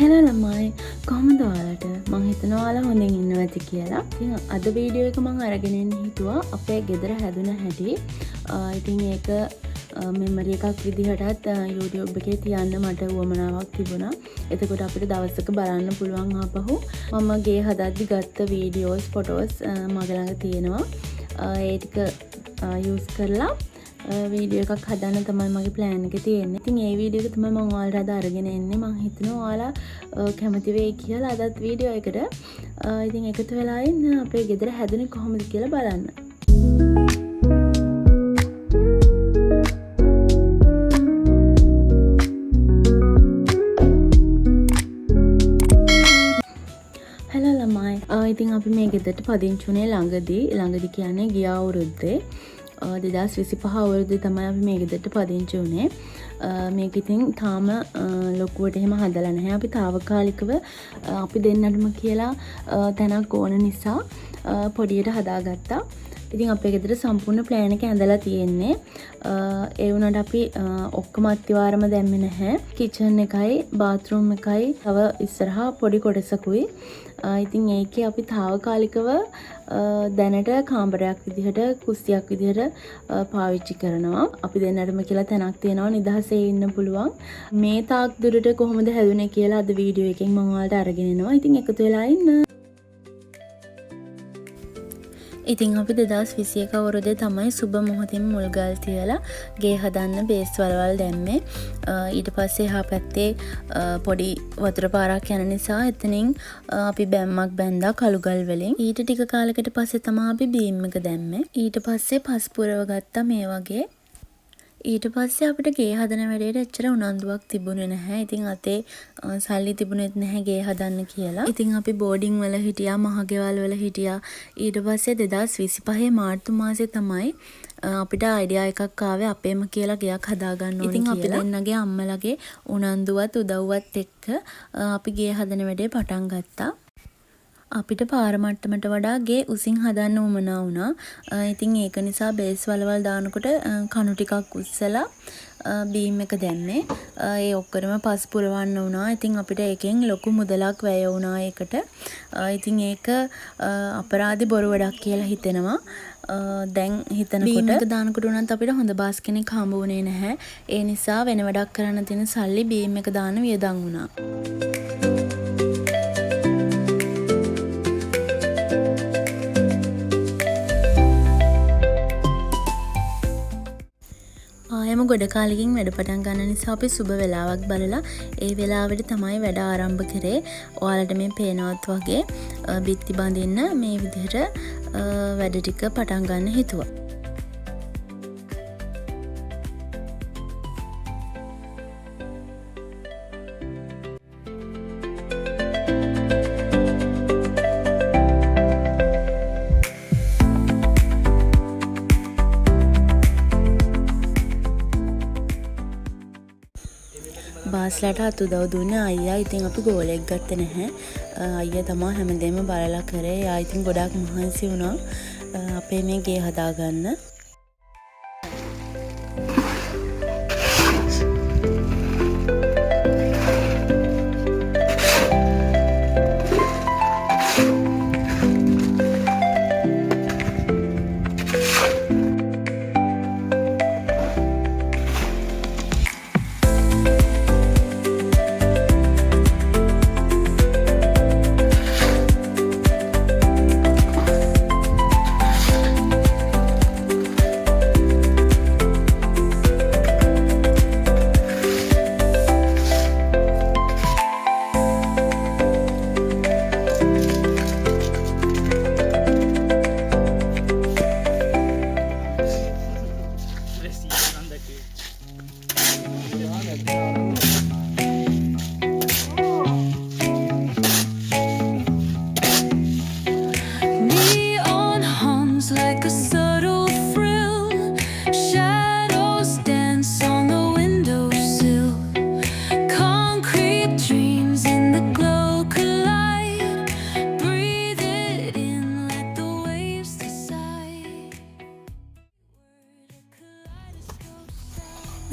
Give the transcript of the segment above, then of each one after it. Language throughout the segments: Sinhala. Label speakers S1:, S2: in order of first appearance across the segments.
S1: හෙල ළමයි කොහොමද ඔයාලට? මං හිතනවා ඔයාලා හොඳින් ඉන්නවා ඇති කියලා. ඉතින් අද වීඩියෝ එක මං අරගෙන එන්න හිතුවා අපේ ගෙදර හැදුන හැටි. ඉතින් ඒක මෙමරි එකක් විදිහටත් YouTube එකේ තියන්න මට උවමනාවක් තිබුණා. එතකොට අපිට දවසක බලන්න පුළුවන් ආපහු. මම ගේ හදද්දි ගත්ත වීඩියෝස් ෆොටෝස් මගේ ළඟ තියෙනවා. ඒ ටික යූස් කරලා වීඩියෝ එකක් හදන්න තමයි මගේ ප්ලෑන් එක තියෙන්නේ. ඉතින් ඒ වීඩියෝ එක තමයි මම ඔයාලට අද අරගෙන එන්නේ. මම හිතනවා ඔයාලා කැමති වෙයි කියලා අදත් වීඩියෝ එකට. ඉතින් එකතු වෙලා ඉන්න අපේ ගෙදර හැදුනේ කොහොමද කියලා බලන්න. හෙලෝ ළමයි. ඉතින් අපි මේ ගෙදරට පදිංචි වුණේ ළඟදී කියන්නේ ගිය අවුරුද්දේ 2025 අවුරුද්දේ තමයි අපි මේ ගෙදරට පදිංචි වුණේ. මේක ඉතින් තාම ලොකුවට එහෙම හදලා නැහැ. අපි తాවකාලිකව අපි දෙන්නටම කියලා තැනක් ඕන නිසා පොඩියට හදාගත්තා. ඉතින් අපේ ගෙදර සම්පූර්ණ ප්ලෑන් එක ඇඳලා තියෙන්නේ. ඒ වුණාට අපි ඔක්කොම අත්තිවාරම දැම්මේ නැහැ. කිචන් එකයි බාත්රූම් එකයි තව ඉස්සරහා පොඩි කොටසකුයි. ඉතින් ඒකේ අපි తాවකාලිකව දැනට කාමරයක් විදිහට කුස්සියක් විදිහට පාවිච්චි කරනවා. අපි දෙන්නටම කියලා තැනක් තියෙනවා නිදහසේ ඉන්න පුළුවන්. මේ තාක් දුරට කොහොමද හැදුනේ කියලා අද වීඩියෝ එකෙන් මම ඔයාලට අරගෙන එනවා. ඉතින් එකතු වෙලා ඉන්න. ඉතින් අපි 2021 අවුරුද්දේ තමයි සුබ මොහොතින් මුල් ගල් තියලා ගේ හදන්න බේස් වලවල් දැම්මේ. ඊට පස්සේ එහා පැත්තේ පොඩි වතුර පාරක් යන නිසා එතනින් අපි බැම්මක් බැන්දා කළු ගල් වලින්. ඊට ටික කාලයකට පස්සේ තමයි අපි බීම් එක දැම්මේ. ඊට පස්සේ පස් පුරව ගත්තා මේ වගේ. ඊට පස්සේ අපිට ගේ හදන වැඩේට එච්චර උනන්දුවක් තිබුණේ නැහැ. ඉතින් අතේ සල්ලි තිබුණෙත් නැහැ ගේ හදන්න කියලා. ඉතින් අපි බෝඩින් වල හිටියා, මහගෙවල් වල හිටියා. ඊට පස්සේ 2025 මාර්තු මාසේ තමයි අපිට අයිඩියා එකක් ආවේ අපේම කියලා ගයක් හදාගන්න ඕනේ කියලා. ඉතින් අපි දෙන්නගේ අම්මලගේ උනන්දුවත් උදව්වත් එක්ක අපි ගේ හදන වැඩේ පටන් ගත්තා. අපිට පාර මට්ටමට වඩා ගේ උසින් හදන්න උවමනා වුණා. ඉතින් ඒක නිසා බේස් වලවල් දානකොට කණු ටිකක් උස්සලා බීම් එක දැම්මේ. ඒ ඔක්කොරම පස් පුරවන්න වුණා. ඉතින් අපිට ඒකෙන් ලොකු මුදලක් වැය වුණා ඒකට. ඉතින් ඒක අපරාධි බොරු වැඩක් කියලා හිතෙනවා. දැන් හිතනකොට බීම් එක දානකොට උනත් අපිට හොඳ බාස් කෙනෙක් හම්බ වුණේ නැහැ. ඒ නිසා වෙන වැඩක් කරන්න තියෙන සල්ලි බීම් එක දාන වියදම් වුණා. ආයම ගොඩ කාලෙකින් වැඩ පටන් ගන්න නිසා අපි සුබ වෙලාවක් බලලා ඒ වෙලාවට තමයි වැඩ ආරම්භ කරේ. ඔයාලට මේ පේනවත් වගේ බිත්ති බඳින්න මේ විදිහට වැඩ ටික පටන් ගන්න හිතුවා. බාස්ලට අත උදව් දුන්නේ අයියා. ඉතින් අපි ගෝලෙක් ගත්තේ නැහැ. අයියා තමයි හැමදේම බලලා කරේ. ආ ඉතින් ගොඩක් මහන්සි වුණා අපේ මේ ගේ හදාගන්න.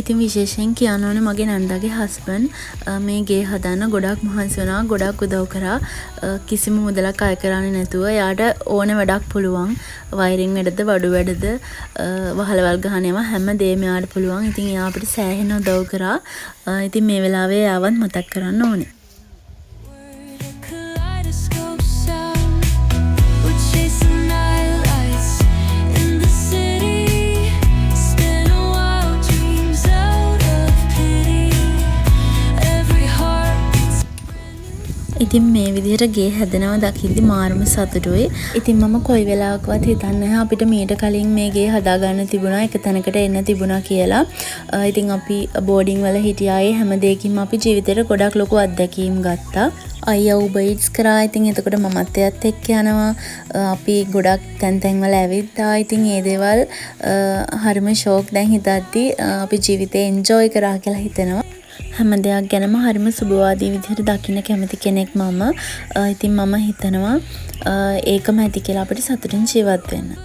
S1: ඉතින් විශේෂයෙන් කියන්න ඕනේ මගේ නන්දාගේ හස්බන්ඩ් මේ ගේ හදන්න ගොඩක් මහන්සි වුණා, ගොඩක් උදව් කරා. කිසිම මුදලක් අය කරන්නේ නැතුව එයාට ඕන වැඩක් පුළුවන්. වයරින් වැඩද, වඩු වැඩද, වහලවල් ගහන ඒවා හැම දෙයක්ම එයාට පුළුවන්. ඉතින් එයා අපිට සෑහෙන උදව් කරා. ඉතින් මේ වෙලාවේ එයාවත් මතක් කරන්න ඕනේ. ඉතින් මේ විදිහට ගේ හැදෙනවා දකිද්දි මාරම සතුටුයි. ඉතින් මම කොයි වෙලාවකවත් හිතන්නේ නැහැ අපිට මීට කලින් මේ ගේ හදාගන්න තිබුණා, එක තැනකට එන්න තිබුණා කියලා. ඉතින් අපි බෝඩින් වල හිටියායේ හැම දෙයකින්ම අපි ජීවිතේට ගොඩක් ලොකු අත්දැකීම් ගත්තා. අයියා Uber Eats කරා. ඉතින් එතකොට මමත් එයත් එක්ක යනවා. අපි ගොඩක් තැන් වල ඇවිත්තා. ඉතින් මේ දේවල් හරිම ෂෝක් දැන් හිතද්දි අපි ජීවිතේ එන්ජොයි කරා කියලා හිතෙනවා. හැම දෙයක් ගැනම හරිම සුබවාදී විදිහට දකින්න කැමති කෙනෙක් මම. ඉතින් මම හිතනවා ඒකම ඇති කියලා අපිට සතුටින් ජීවත් වෙන්න.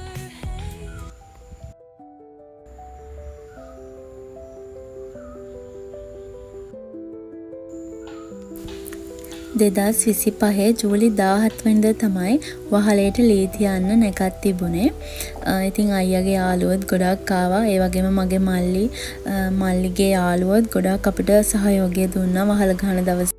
S1: දෙදස් 25 ජූලි 17 වෙනිදා තමයි වහලේට ලී තියන්න නැකත් තිබුණේ. ඉතින් අයියාගේ යාළුවොත් ගොඩක් ආවා. ඒ වගේම මගේ මල්ලිගේ යාළුවොත් ගොඩක් අපිට සහයෝගය දුන්නා වහල ගහන දවසේ.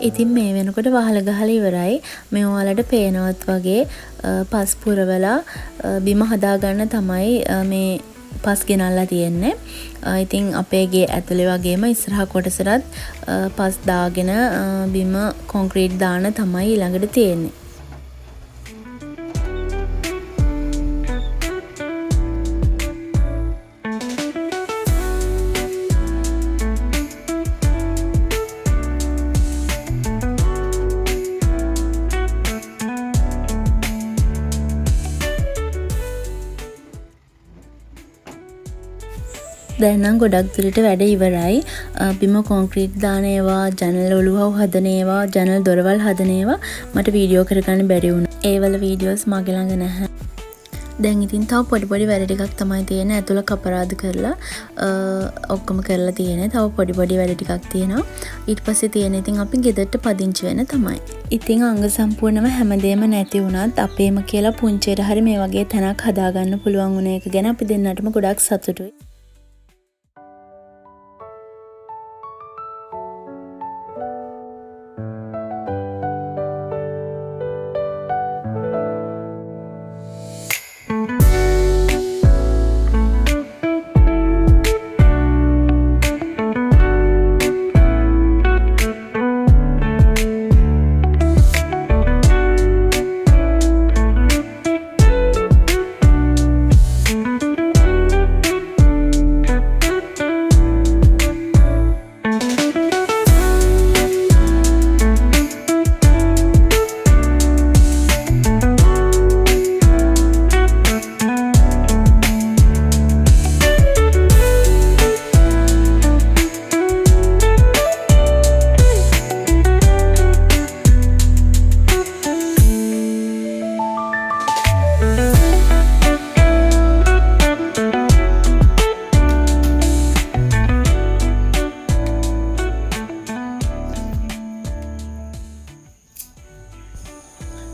S1: ඉතින් මේ වෙනකොට වහල ගහලා ඉවරයි. මේ ඔයාලට පේනවත් වගේ පස් පුරවලා බිම හදාගන්න තමයි මේ පස් ගෙනල්ලා තියෙන්නේ. ඉතින් අපේ ගේ ඇතුලේ වගේම ඉස්සරහ කොටසටත් පස් දාගෙන බිම කොන්ක්‍රීට් දාන තමයි ඊළඟට තියෙන්නේ. දැන් නම් ගොඩක් දුරට වැඩ ඉවරයි. බිම කොන්ක්‍රීට් දාන ඒවා, ජනල් ඔලුහව හදන ඒවා, ජනල් දොරවල් හදන ඒවා මට වීඩියෝ කරගන්න බැරි වුණා. ඒවල වීඩියෝස් මගේ ළඟ නැහැ. දැන් ඉතින් තව පොඩි වැඩ ටිකක් තමයි තියෙන්නේ. ඇතුළ කපරාදු කරලා ඔක්කොම කරලා තියෙන්නේ. තව පොඩි වැඩ ටිකක් තියෙනවා. ඊට පස්සේ තියෙන ඉතින් අපි ගෙදරට පදිංචි වෙන තමයි. ඉතින් අංග සම්පූර්ණව හැමදේම නැති වුණත් අපේම කියලා පුංචියට හරි මේ වගේ තැනක් හදාගන්න පුළුවන් වුණ එක ගැන අපි දෙන්නටම ගොඩක් සතුටුයි.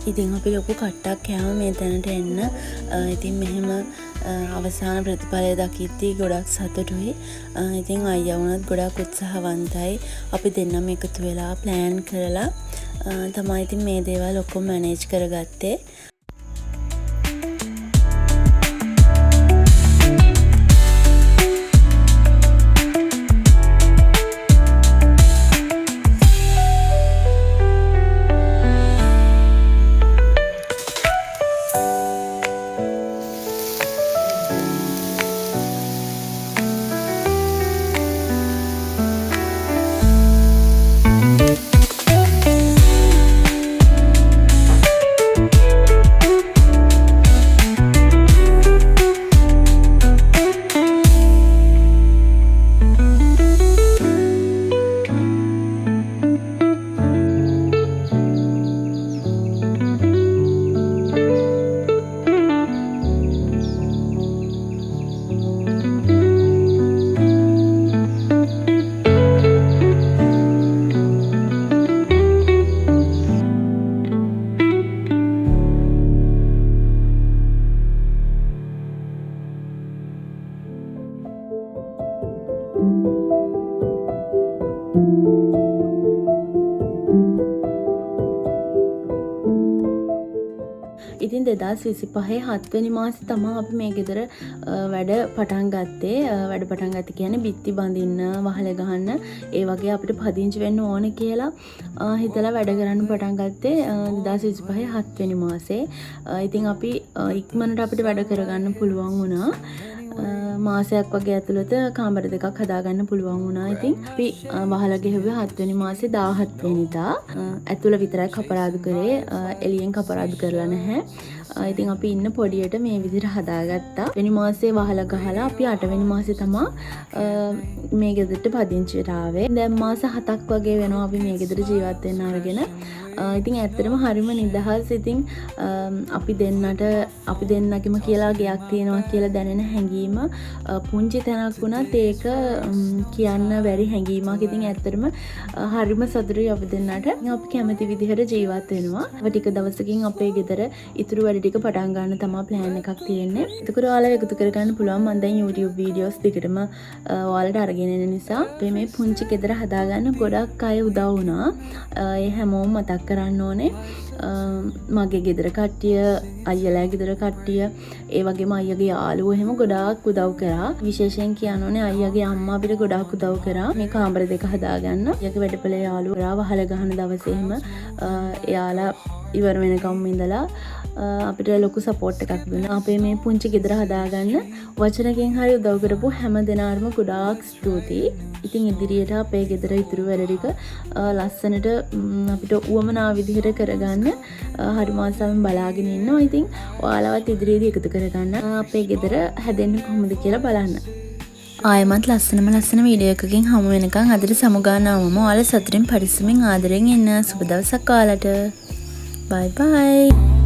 S1: ඉතින් අපි ලොකු කට්ටක් කෑම මේ තැනට එන්න. ඉතින් මෙහෙම අවසාන ප්‍රතිඵලය දකිද්දී ගොඩක් සතුටුයි. ඉතින් අයියා වුණත් ගොඩක් උත්සාහවන්තයි. අපි දෙන්නම එකතු වෙලා ප්ලෑන් කරලා තමයි ඉතින් මේ දේවල් ඔක්කොම මැනේජ් කරගත්තේ. ඉතින් 2025 7 වෙනි මාසේ තමයි අපි මේ ගෙදර වැඩ පටන් ගත්තේ. වැඩ පටන් ගත්තේ කියන්නේ බිත්ති බඳින්න, වහල ගහන්න, ඒ වගේ අපිට පදිංචි වෙන්න ඕන කියලා හිතලා වැඩ කරන්න පටන් ගත්තේ 2025 7 වෙනි මාසේ. ඉතින් අපි ඉක්මනට අපිට වැඩ කරගන්න පුළුවන් වුණා. මාසයක් වගේ ඇතුළත කාමර දෙකක් හදාගන්න පුළුවන් වුණා. ඉතින් අපි වහල ගෙහුවේ 7 වෙනි මාසේ 17 වෙනිදා. ඇතුළ විතරයි කපරාදු කරේ, එළියෙන් කපරාදු කරලා නැහැ. ඉතින් අපි ඉන්න පොඩියට මේ විදිහට හදාගත්තා. වෙනි මාසේ වහල ගහලා අපි 8 වෙනි මාසේ තමයි මේ ගෙදරට පදිංචියට ආවේ. දැන් මාස 7ක් වගේ වෙනවා අපි මේ ගෙදර ජීවත් වෙන්න අරගෙන. ඉතින් ඇත්තටම හරිම නිදහස්. ඉතින් අපි දෙන්නගෙම කියලා ගයක් තියෙනවා කියලා දැනෙන හැඟීම පුංචි තැනක් වුණත් ඒක කියන්න බැරි හැඟීමක්. ඉතින් ඇත්තටම හරිම සතුටුයි අපි දෙන්නට. අපි කැමති විදිහට ජීවත් වෙනවා. ටික දවසකින් අපේ ගෙදර ඉතුරු වැඩ ටික පටන් ගන්න තමයි ප්ලෑන් එකක් තියෙන්නේ. එතකොට ඔයාලා එකතු කරගන්න පුළුවන්. මම දැන් YouTube වීඩියෝස් දිගටම ඔයාලට අරගෙන එන නිසා අපි මේ පුංචි ගෙදර හදාගන්න ගොඩක් අය උදව් වුණා. ඒ හැමෝම මතක් කරන්න ඕනේ. මගේ ගෙදර කට්ටිය, අයියලා ගෙදර කට්ටිය, ඒ වගේම අයියගේ යාළුවෝ එහෙම ගොඩාක් උදව් කරා. විශේෂයෙන් කියන්න ඕනේ අයියගේ අම්මා අපිට ගොඩාක් උදව් කරා මේ කාමර දෙක හදාගන්න. අයියගේ වැඩපළ යාළුවෝ වහල ගහන දවසේ එහෙම එයාලා ඉවර වෙනකම් ඉඳලා අපිට ලොකු සපෝට් එකක් දුන්නා. අපේ මේ පුංචි ගෙදර හදාගන්න වචනකින් හරි උදව් කරපු හැම දෙනාටම ගොඩාක් ස්තුතියි. ඉතින් ඉදිරියට අපේ ගෙදර ඉතුරු වැඩ ටික ලස්සනට අපිට උවමනා විදිහට කරගන්න හරිම ආසාවෙන් බලාගෙන ඉන්නවා. ඉතින් ඔයාලවත් ඉදිරියේදී එකතු කරගන්න අපේ ගෙදර හැදෙන්නේ කොහොමද කියලා බලන්න. ආයමත් ලස්සන වීඩියෝ එකකින් හමු වෙනකන් අදට සමුගානාවම ඔයාලා සතුටින් පරිස්සමින් ආදරෙන් ඉන්න. සුබ දවසක් ඔයාලට. Bye bye.